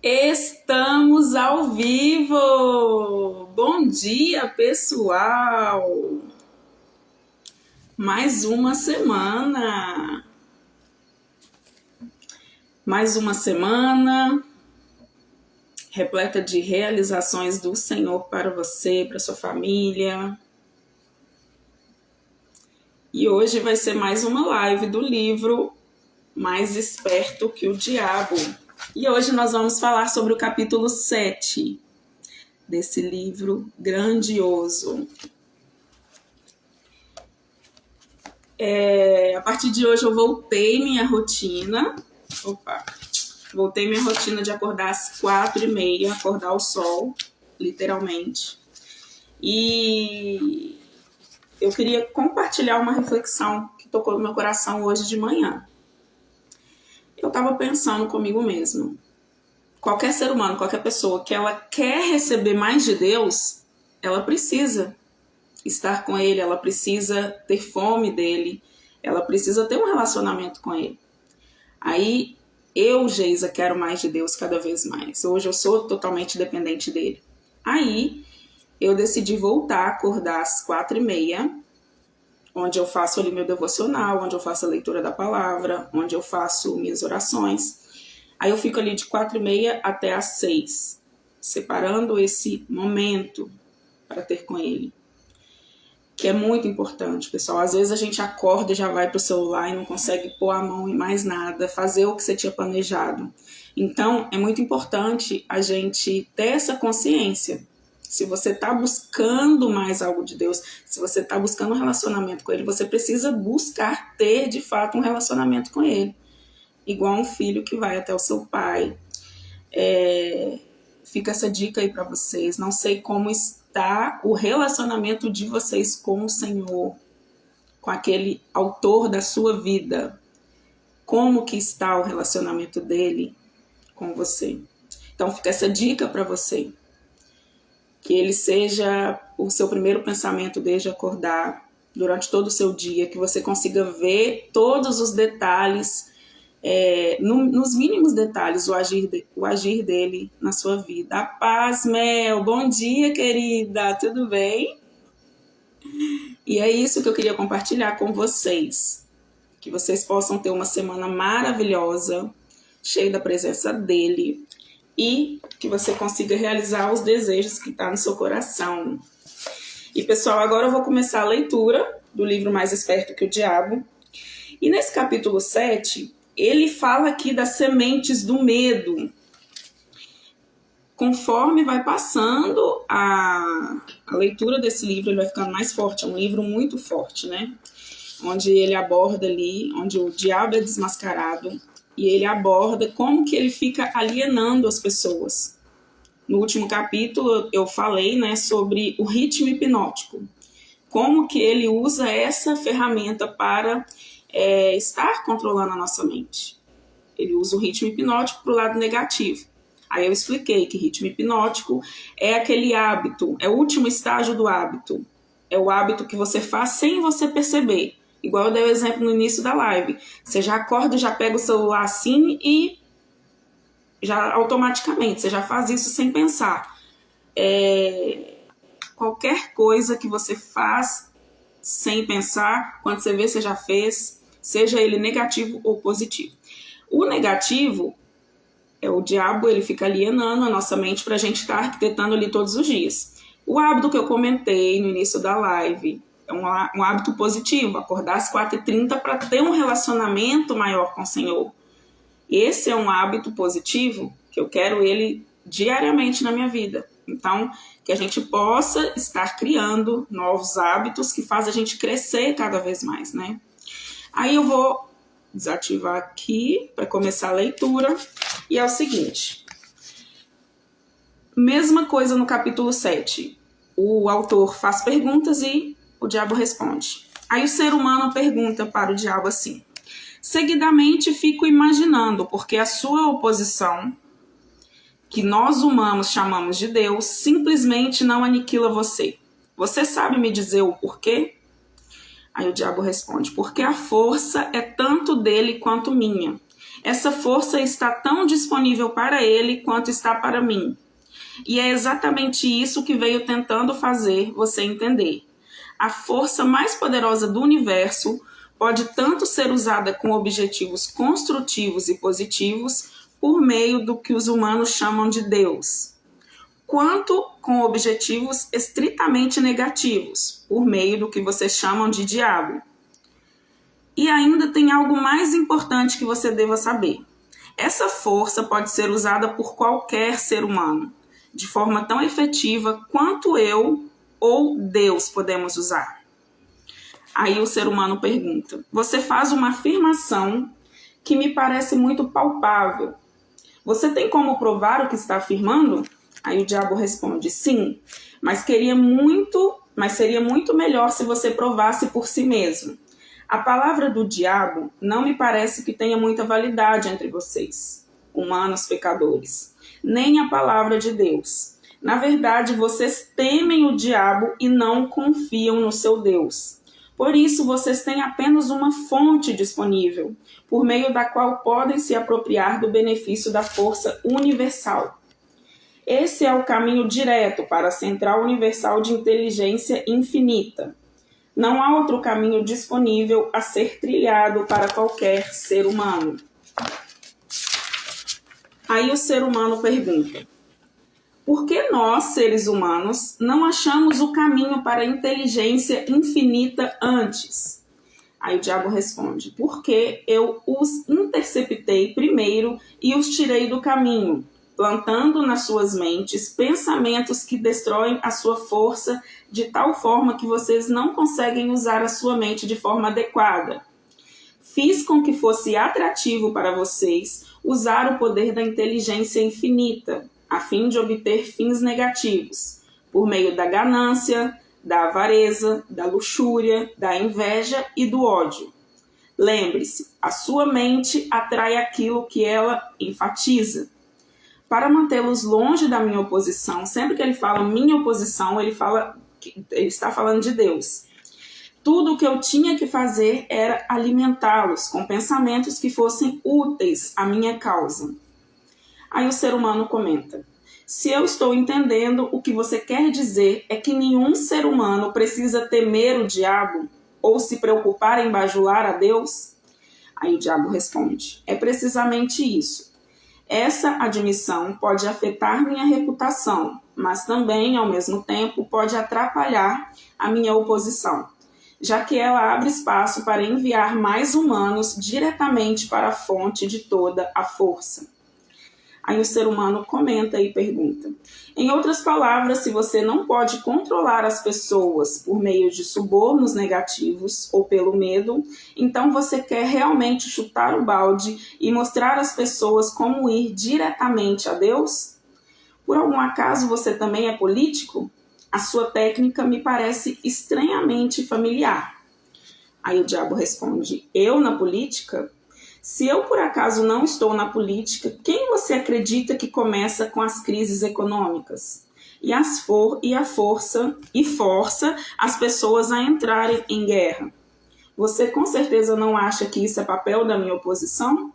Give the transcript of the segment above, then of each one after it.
Estamos ao vivo! Bom dia, pessoal! Mais uma semana! Mais uma semana repleta de realizações do Senhor para você, para sua família. E hoje vai ser mais uma live do livro Mais Esperto que o Diabo. E hoje nós vamos falar sobre o capítulo 7 desse livro grandioso. A partir de hoje eu voltei minha rotina. Voltei minha rotina de acordar às 4h30, acordar ao sol, literalmente. E eu queria compartilhar uma reflexão que tocou no meu coração hoje de manhã. Eu estava pensando comigo mesma. Qualquer ser humano, qualquer pessoa que ela quer receber mais de Deus, ela precisa estar com Ele, ela precisa ter fome dEle, ela precisa ter um relacionamento com Ele. Aí, eu, Geisa, quero mais de Deus cada vez mais. Hoje eu sou totalmente dependente dEle. Aí, eu decidi voltar a acordar às 4h30, onde eu faço ali meu devocional, onde eu faço a leitura da palavra, onde eu faço minhas orações. Aí eu fico ali de 4h30 até às 6, separando esse momento para ter com Ele, que é muito importante, pessoal. Às vezes a gente acorda e já vai para o celular e não consegue pôr a mão em mais nada, fazer o que você tinha planejado. Então, é muito importante a gente ter essa consciência. Se você está buscando mais algo de Deus, se você está buscando um relacionamento com Ele, você precisa buscar ter, de fato, um relacionamento com Ele. Igual um filho que vai até o seu pai. Fica essa dica aí para vocês. Não sei como está o relacionamento de vocês com o Senhor, com aquele autor da sua vida. Como que está o relacionamento dele com você? Então fica essa dica para você. Que ele seja o seu primeiro pensamento desde acordar, durante todo o seu dia, que você consiga ver todos os detalhes, nos mínimos detalhes, o agir dele na sua vida. A paz, Mel, bom dia, querida, tudo bem? E é isso que eu queria compartilhar com vocês, que vocês possam ter uma semana maravilhosa, cheia da presença dele, e que você consiga realizar os desejos que estão no seu coração. E, pessoal, agora eu vou começar a leitura do livro Mais Esperto que o Diabo. E nesse capítulo 7, ele fala aqui das sementes do medo. Conforme vai passando a leitura desse livro, ele vai ficando mais forte. É um livro muito forte, né? Onde ele aborda ali, onde o diabo é desmascarado, e ele aborda como que ele fica alienando as pessoas. No último capítulo eu falei, né, sobre o ritmo hipnótico. Como que ele usa essa ferramenta para estar controlando a nossa mente. Ele usa o ritmo hipnótico para o lado negativo. Aí eu expliquei que ritmo hipnótico é aquele hábito, é o último estágio do hábito. É o hábito que você faz sem você perceber. Igual eu dei o exemplo no início da live. Você já acorda, já pega o celular assim e já automaticamente, você já faz isso sem pensar. Qualquer coisa que você faz sem pensar, quando você vê, você já fez, seja ele negativo ou positivo. O negativo é o diabo, ele fica alienando a nossa mente para a gente estar arquitetando ali todos os dias. O hábito que eu comentei no início da live é um hábito positivo, acordar às 4h30 para ter um relacionamento maior com o Senhor. Esse é um hábito positivo que eu quero ele diariamente na minha vida. Então, que a gente possa estar criando novos hábitos que fazem a gente crescer cada vez mais, né? Aí eu vou desativar aqui para começar a leitura. E é o seguinte. Mesma coisa no capítulo 7. O autor faz perguntas e o diabo responde. Aí o ser humano pergunta para o diabo assim: seguidamente fico imaginando porque a sua oposição, que nós humanos chamamos de Deus, simplesmente não aniquila você. Você sabe me dizer o porquê? Aí o diabo responde: porque a força é tanto dele quanto minha. Essa força está tão disponível para ele quanto está para mim. E é exatamente isso que veio tentando fazer você entender. A força mais poderosa do universo pode tanto ser usada com objetivos construtivos e positivos por meio do que os humanos chamam de Deus, quanto com objetivos estritamente negativos, por meio do que vocês chamam de diabo. E ainda tem algo mais importante que você deva saber. Essa força pode ser usada por qualquer ser humano, de forma tão efetiva quanto eu ou Deus podemos usar. Aí o ser humano pergunta: você faz uma afirmação que me parece muito palpável. Você tem como provar o que está afirmando? Aí o diabo responde: sim, mas seria muito melhor se você provasse por si mesmo. A palavra do diabo não me parece que tenha muita validade entre vocês, humanos pecadores, nem a palavra de Deus. Na verdade, vocês temem o diabo e não confiam no seu Deus. Por isso, vocês têm apenas uma fonte disponível, por meio da qual podem se apropriar do benefício da força universal. Esse é o caminho direto para a Central Universal de Inteligência Infinita. Não há outro caminho disponível a ser trilhado para qualquer ser humano. Aí o ser humano pergunta: por que nós, seres humanos, não achamos o caminho para a inteligência infinita antes? Aí o diabo responde: porque eu os interceptei primeiro e os tirei do caminho, plantando nas suas mentes pensamentos que destroem a sua força de tal forma que vocês não conseguem usar a sua mente de forma adequada. Fiz com que fosse atrativo para vocês usar o poder da inteligência infinita, a fim de obter fins negativos, por meio da ganância, da avareza, da luxúria, da inveja e do ódio. Lembre-se, a sua mente atrai aquilo que ela enfatiza. Para mantê-los longe da minha oposição, sempre que ele fala minha oposição, ele está falando de Deus. Tudo o que eu tinha que fazer era alimentá-los com pensamentos que fossem úteis à minha causa. Aí o ser humano comenta: se eu estou entendendo, o que você quer dizer é que nenhum ser humano precisa temer o diabo ou se preocupar em bajular a Deus? Aí o diabo responde: é precisamente isso. Essa admissão pode afetar minha reputação, mas também, ao mesmo tempo, pode atrapalhar a minha oposição, já que ela abre espaço para enviar mais humanos diretamente para a fonte de toda a força. Aí o ser humano comenta e pergunta: em outras palavras, se você não pode controlar as pessoas por meio de subornos negativos ou pelo medo, então você quer realmente chutar o balde e mostrar às pessoas como ir diretamente a Deus? Por algum acaso você também é político? A sua técnica me parece estranhamente familiar. Aí o diabo responde: eu na política? Se eu por acaso não estou na política, quem você acredita que começa com as crises econômicas? Força as pessoas a entrarem em guerra. Você com certeza não acha que isso é papel da minha oposição?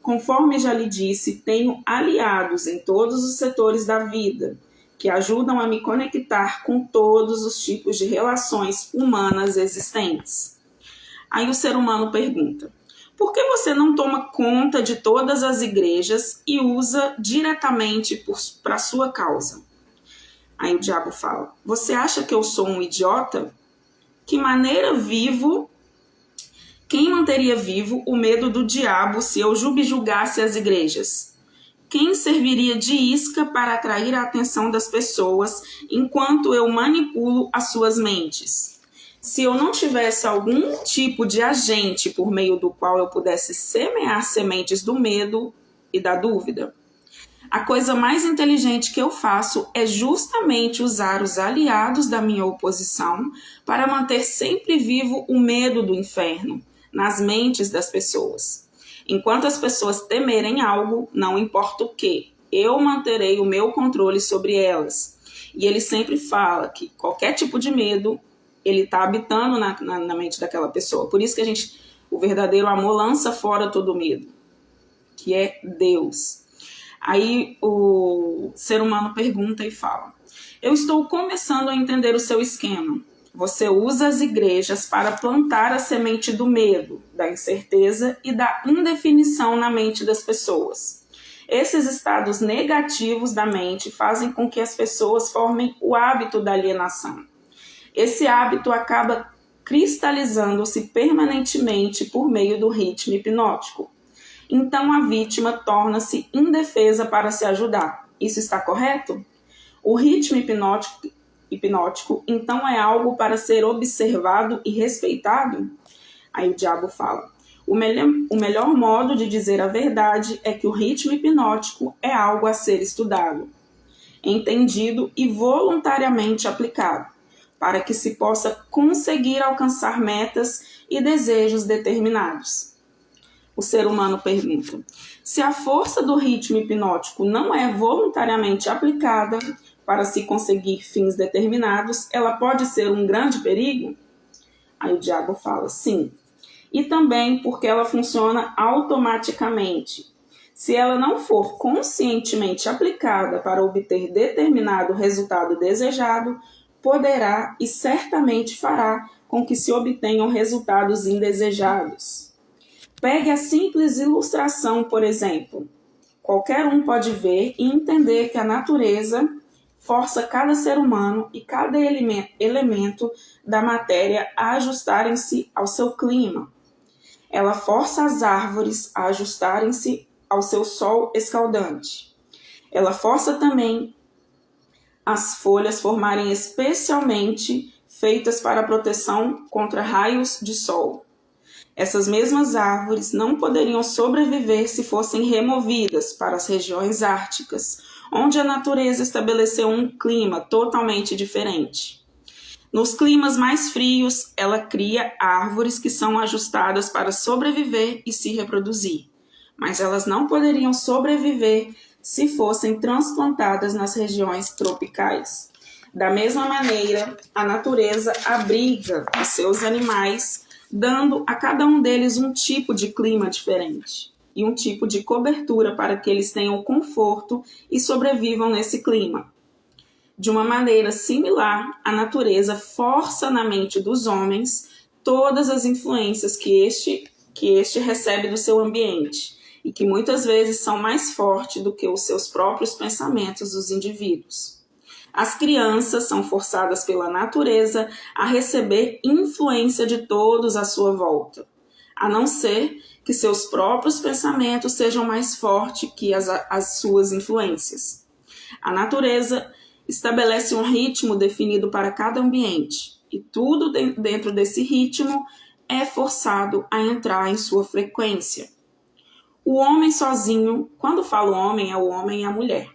Conforme já lhe disse, tenho aliados em todos os setores da vida, que ajudam a me conectar com todos os tipos de relações humanas existentes. Aí o ser humano pergunta: por que você não toma conta de todas as igrejas e usa diretamente para a sua causa? Aí o diabo fala: você acha que eu sou um idiota? Que maneira vivo? Quem manteria vivo o medo do diabo se eu subjugasse as igrejas? Quem serviria de isca para atrair a atenção das pessoas enquanto eu manipulo as suas mentes? Se eu não tivesse algum tipo de agente por meio do qual eu pudesse semear sementes do medo e da dúvida, a coisa mais inteligente que eu faço é justamente usar os aliados da minha oposição para manter sempre vivo o medo do inferno nas mentes das pessoas. Enquanto as pessoas temerem algo, não importa o que, eu manterei o meu controle sobre elas. E ele sempre fala que qualquer tipo de medo ele está habitando na mente daquela pessoa. Por isso que o verdadeiro amor lança fora todo medo. que é Deus. Aí o ser humano pergunta e fala: eu estou começando a entender o seu esquema. Você usa as igrejas para plantar a semente do medo, da incerteza e da indefinição na mente das pessoas. Esses estados negativos da mente fazem com que as pessoas formem o hábito da alienação. Esse hábito acaba cristalizando-se permanentemente por meio do ritmo hipnótico. Então a vítima torna-se indefesa para se ajudar. Isso está correto? O ritmo hipnótico, então, é algo para ser observado e respeitado? Aí o diabo fala: o melhor modo de dizer a verdade é que o ritmo hipnótico é algo a ser estudado, entendido e voluntariamente aplicado, para que se possa conseguir alcançar metas e desejos determinados. O ser humano pergunta: se a força do ritmo hipnótico não é voluntariamente aplicada para se conseguir fins determinados, ela pode ser um grande perigo? Aí o diabo fala: sim. E também porque ela funciona automaticamente. Se ela não for conscientemente aplicada para obter determinado resultado desejado, poderá e certamente fará com que se obtenham resultados indesejados. Pegue a simples ilustração, por exemplo. Qualquer um pode ver e entender que a natureza força cada ser humano e cada elemento da matéria a ajustarem-se ao seu clima. Ela força as árvores a ajustarem-se ao seu sol escaldante. Ela força também as folhas formarem especialmente feitas para proteção contra raios de sol. Essas mesmas árvores não poderiam sobreviver se fossem removidas para as regiões árticas, onde a natureza estabeleceu um clima totalmente diferente. Nos climas mais frios, ela cria árvores que são ajustadas para sobreviver e se reproduzir, mas elas não poderiam sobreviver se fossem transplantadas nas regiões tropicais. Da mesma maneira, a natureza abriga os seus animais, dando a cada um deles um tipo de clima diferente e um tipo de cobertura para que eles tenham conforto e sobrevivam nesse clima. De uma maneira similar, a natureza força na mente dos homens todas as influências que este recebe do seu ambiente e que muitas vezes são mais fortes do que os seus próprios pensamentos dos indivíduos. As crianças são forçadas pela natureza a receber influência de todos à sua volta, a não ser que seus próprios pensamentos sejam mais fortes que as suas influências. A natureza estabelece um ritmo definido para cada ambiente, e tudo dentro desse ritmo é forçado a entrar em sua frequência. O homem sozinho, quando falo homem, é o homem e a mulher.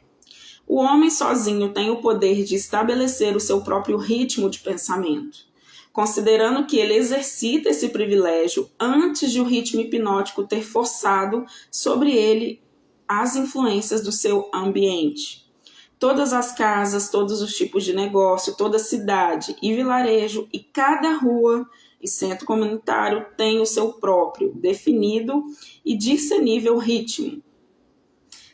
O homem sozinho tem o poder de estabelecer o seu próprio ritmo de pensamento, considerando que ele exercita esse privilégio antes de o ritmo hipnótico ter forçado sobre ele as influências do seu ambiente. Todas as casas, todos os tipos de negócio, toda cidade e vilarejo e cada rua e centro comunitário tem o seu próprio, definido e discernível ritmo.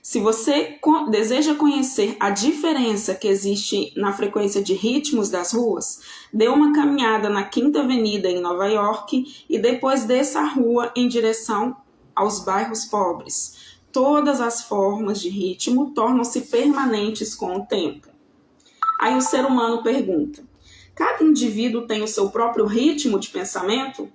Se você deseja conhecer a diferença que existe na frequência de ritmos das ruas, dê uma caminhada na Quinta Avenida em Nova York e depois desça a rua em direção aos bairros pobres. Todas as formas de ritmo tornam-se permanentes com o tempo. Aí o ser humano pergunta: cada indivíduo tem o seu próprio ritmo de pensamento?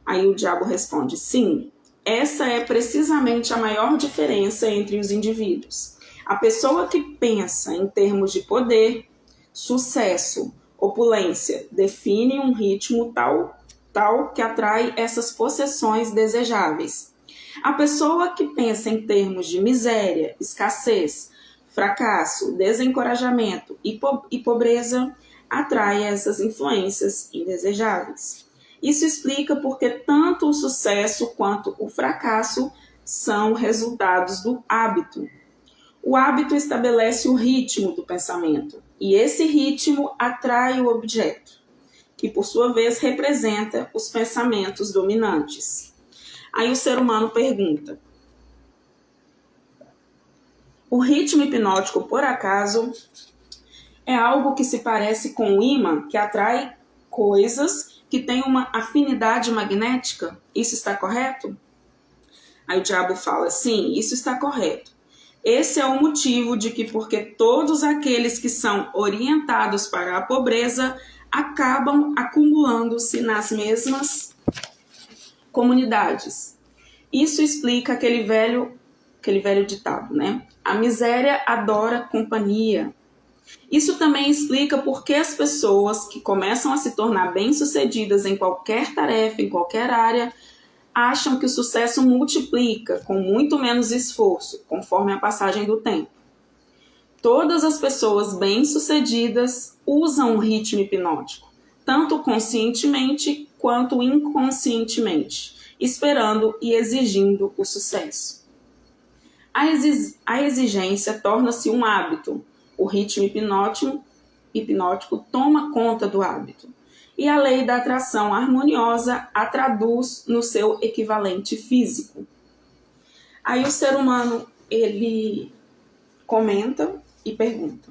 Aí o diabo responde: sim. Essa é precisamente a maior diferença entre os indivíduos. A pessoa que pensa em termos de poder, sucesso, opulência, define um ritmo tal que atrai essas possessões desejáveis. A pessoa que pensa em termos de miséria, escassez, fracasso, desencorajamento e pobreza atrai essas influências indesejáveis. Isso explica porque tanto o sucesso quanto o fracasso são resultados do hábito. O hábito estabelece o ritmo do pensamento, e esse ritmo atrai o objeto, que por sua vez representa os pensamentos dominantes. Aí o ser humano pergunta: O ritmo hipnótico, por acaso, é algo que se parece com o ímã, que atrai coisas que têm uma afinidade magnética? Isso está correto? Aí o diabo fala, sim, isso está correto. Esse é o motivo de que, porque todos aqueles que são orientados para a pobreza acabam acumulando-se nas mesmas comunidades. Isso explica aquele velho ditado, né? A miséria adora companhia. Isso também explica por que as pessoas que começam a se tornar bem-sucedidas em qualquer tarefa, em qualquer área, acham que o sucesso multiplica com muito menos esforço, conforme a passagem do tempo. Todas as pessoas bem-sucedidas usam o ritmo hipnótico, tanto conscientemente quanto inconscientemente, esperando e exigindo o sucesso. A exigência torna-se um hábito. O ritmo hipnótico toma conta do hábito. E a lei da atração harmoniosa a traduz no seu equivalente físico. Aí o ser humano, ele comenta e pergunta.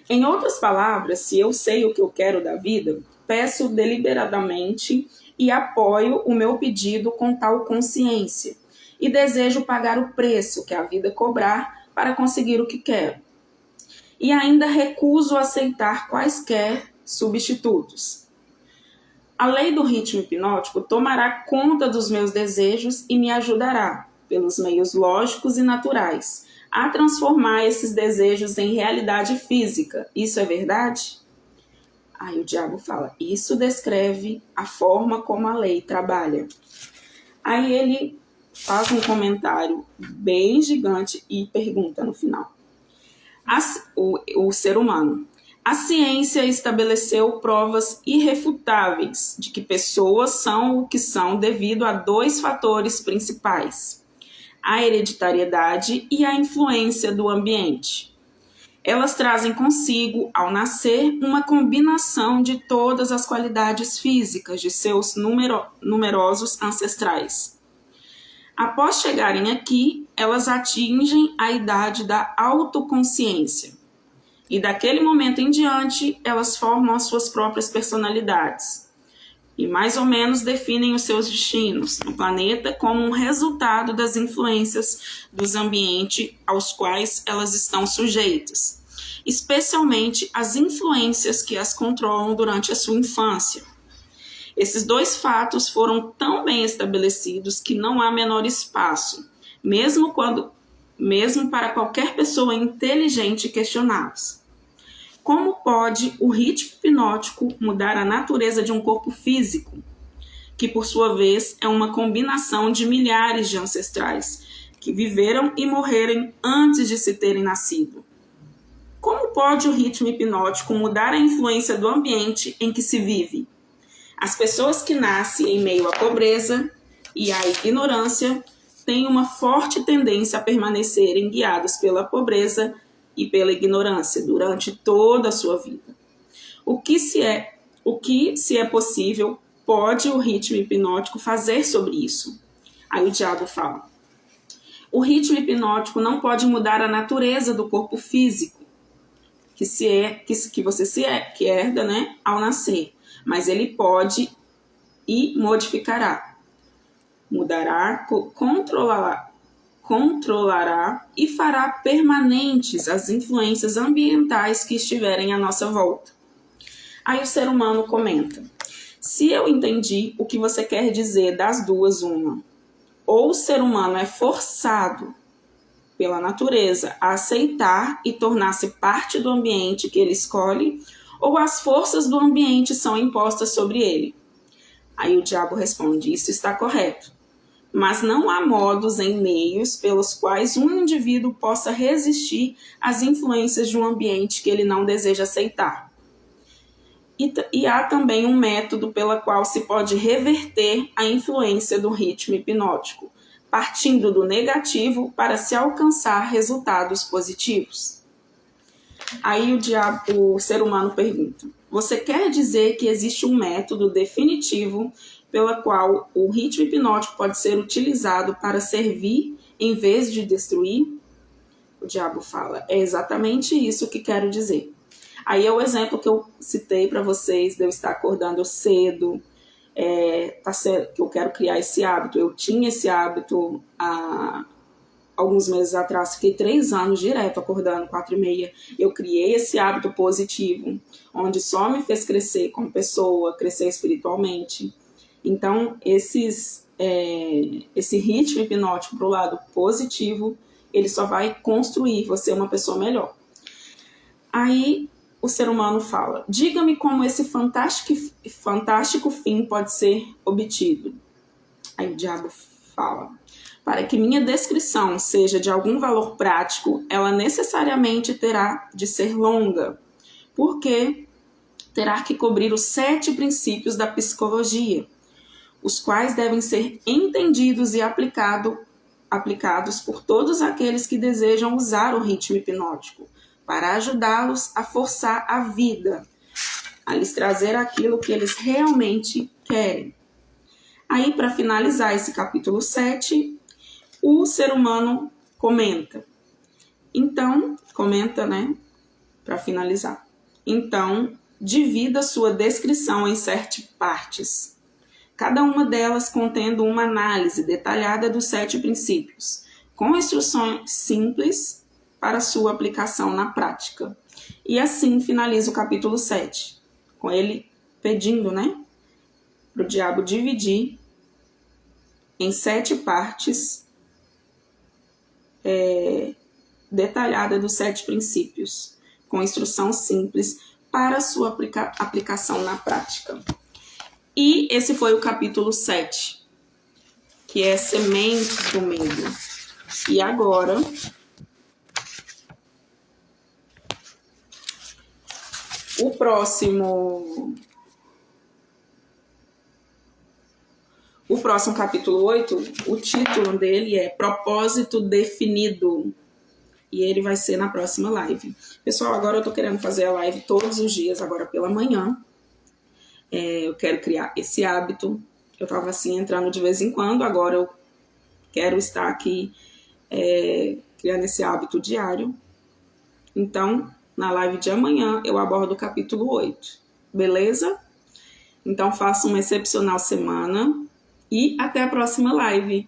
Em outras palavras, se eu sei o que eu quero da vida, peço deliberadamente e apoio o meu pedido com tal consciência e desejo pagar o preço que a vida cobrar para conseguir o que quero. E ainda recuso aceitar quaisquer substitutos. A lei do ritmo hipnótico tomará conta dos meus desejos e me ajudará, pelos meios lógicos e naturais, a transformar esses desejos em realidade física. Isso é verdade? Aí o diabo fala, isso descreve a forma como a lei trabalha. Aí ele faz um comentário bem gigante e pergunta no final. O ser humano. A ciência estabeleceu provas irrefutáveis de que pessoas são o que são devido a dois fatores principais: a hereditariedade e a influência do ambiente. Elas trazem consigo, ao nascer, uma combinação de todas as qualidades físicas de seus numerosos ancestrais. Após chegarem aqui, elas atingem a idade da autoconsciência. E daquele momento em diante, elas formam as suas próprias personalidades. E mais ou menos definem os seus destinos no planeta como um resultado das influências dos ambientes aos quais elas estão sujeitas, especialmente as influências que as controlam durante a sua infância. Esses dois fatos foram tão bem estabelecidos que não há menor espaço, mesmo para qualquer pessoa inteligente questioná-los. Como pode o ritmo hipnótico mudar a natureza de um corpo físico, que por sua vez é uma combinação de milhares de ancestrais que viveram e morreram antes de se terem nascido? Como pode o ritmo hipnótico mudar a influência do ambiente em que se vive? As pessoas que nascem em meio à pobreza e à ignorância têm uma forte tendência a permanecerem guiados pela pobreza e pela ignorância durante toda a sua vida. O que, se é possível, pode o ritmo hipnótico fazer sobre isso? Aí o diabo fala, o ritmo hipnótico não pode mudar a natureza do corpo físico, que você herda, né, ao nascer, mas ele pode e modificará, mudará, controlará e fará permanentes as influências ambientais que estiverem à nossa volta. Aí o ser humano comenta, se eu entendi o que você quer dizer das duas, uma, ou o ser humano é forçado pela natureza a aceitar e tornar-se parte do ambiente que ele escolhe, ou as forças do ambiente são impostas sobre ele. Aí o diabo responde, isso está correto. Mas não há modos nem meios pelos quais um indivíduo possa resistir às influências de um ambiente que ele não deseja aceitar. E há também um método pelo qual se pode reverter a influência do ritmo hipnótico, partindo do negativo para se alcançar resultados positivos. Aí o ser humano pergunta, você quer dizer que existe um método definitivo pela qual o ritmo hipnótico pode ser utilizado para servir em vez de destruir? O diabo fala, é exatamente isso que quero dizer. Aí é o exemplo que eu citei para vocês, de eu estar acordando cedo, que eu quero criar esse hábito. Eu tinha esse hábito há alguns meses atrás, fiquei 3 anos direto acordando 4h30. Eu criei esse hábito positivo, onde só me fez crescer como pessoa, crescer espiritualmente. Então, esse ritmo hipnótico para o lado positivo, ele só vai construir você uma pessoa melhor. Aí o ser humano fala, diga-me como esse fantástico fim pode ser obtido. Aí o diabo fala, para que minha descrição seja de algum valor prático, ela necessariamente terá de ser longa, porque terá que cobrir os 7 princípios da psicologia, os quais devem ser entendidos e aplicados por todos aqueles que desejam usar o ritmo hipnótico, para ajudá-los a forçar a vida, a lhes trazer aquilo que eles realmente querem. Aí, para finalizar esse capítulo 7, o ser humano comenta. Então, para finalizar. Então, divida sua descrição em 7 partes, cada uma delas contendo uma análise detalhada dos 7 princípios, com instruções simples para sua aplicação na prática. E assim finaliza o capítulo 7, com ele pedindo, para o diabo dividir em 7 partes detalhada dos 7 princípios, com instrução simples para sua aplicação na prática. E esse foi o capítulo 7, que é Sementes do Medo. E agora, o próximo capítulo 8, o título dele é Propósito Definido. E ele vai ser na próxima live. Pessoal, agora eu tô querendo fazer a live todos os dias, agora pela manhã. Eu quero criar esse hábito. Eu tava assim, entrando de vez em quando, agora eu quero estar aqui criando esse hábito diário. Então, na live de amanhã, eu abordo o capítulo 8. Beleza? Então, faça uma excepcional semana e até a próxima live.